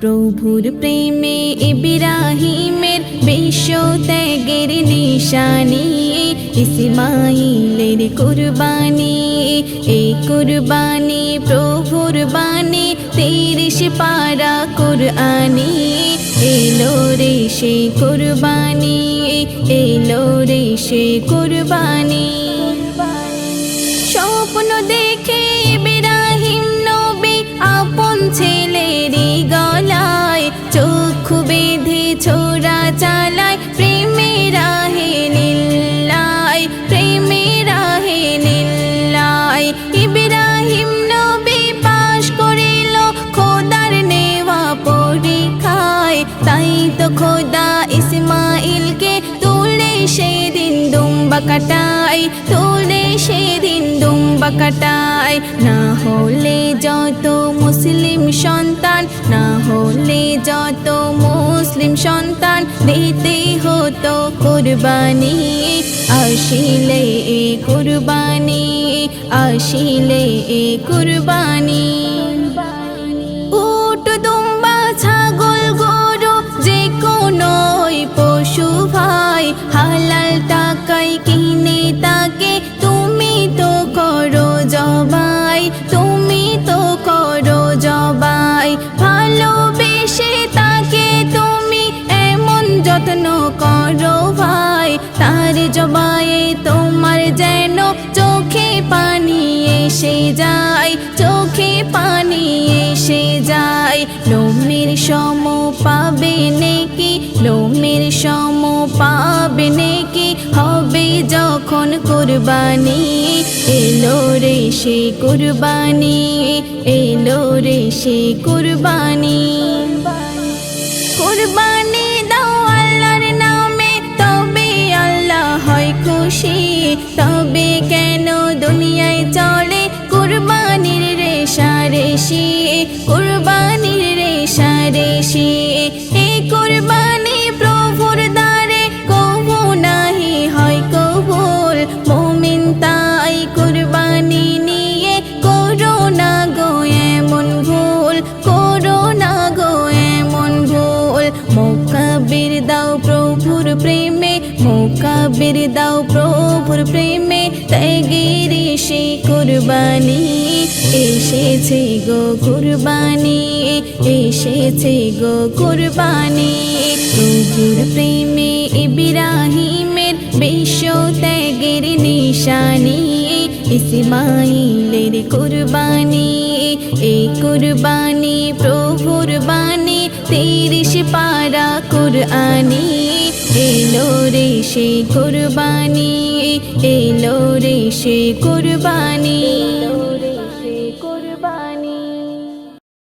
প্রভুর প্রেমে ইব্রাহিমের বিশ্ব ত্যাগের নিশানি, ইসমাইলের কুরবানি, এই কুরবানি প্রভুর বাণী 30 পারা কুরআনি। এলো রে সে কুরবানি, এলো রে সে কুরবানি। স্বপ্ন দেখে ইব্রাহিম নবী আপন ছেলেরই গলায় চক্ষু বেঁধে ছোরা চালায় প্রেমের রাহে নিল্লায়, প্রেমের রাহে নিল্লায়। ইব্রাহিম নবী পাশ করিল খোদার নেওয়া পরীক্ষায়, তাই তো খোদা ইসমাইলকে তুলে সেদিন দুম্বা কাটায়, তুলে সেদিন দুম্বা কাটায়। না হলে যত মুসলিম সন্তান, না হলে যত মুসলিম সন্তান দিতে হতো কুরবানি। আসিলে এ কুরবানি, আসিলে এ কুরবানি। উট দুম্বা ছাগল গরু যে কোনো পশু ভাই হালাল টাকায় কিনে তাকে তুমি তো করো জবাই, তুমি তো করো জবাই। ভালোবেসে তাকে তুমি এমন যত্ন করো ভাই, তার জবায়ে তোমার যেন চোখে পানি এসে যায়, চোখে পানি এসে যায়। লোমের সম পাবে নেকি, লোমের সম পাবে নেকি হবে যখন কুরবানি। এলো রে সে কুরবানি, এলো রে সে কুরবানি। কুরবানি দাও আল্লাহর নামে তবে আল্লাহ হয় খুশি, তবে কেন দুনিয়ায় চলে কুরবানির রেশারেশি, কুরবানির রেশারেশি। এই কুরবানি প্রভুর দ্বারে কবু নাহি হয় কবুল, মুমিন তাই কুরবানি নিয়ে করো না গো এমন ভুল, করো না গো এমন ভুল। মোকাবির দাও প্রভুর প্রেমে, মোকাবির দাও প্রভুর প্রেমে ত্যাগের সে কুরবানি। এসেছে গো কুরবানি, এসেছে গো কুরবানি। প্রভুর প্রেমে ইব্রাহিমের বিশ্ব ত্যাগের নিশানি, ইসমাইলের কুরবানি, এই কুরবানি প্রভুর বাণী 30 পারা কুরআনি। এলো রে সে কুরবানি, এলো রে সে কুরবানি।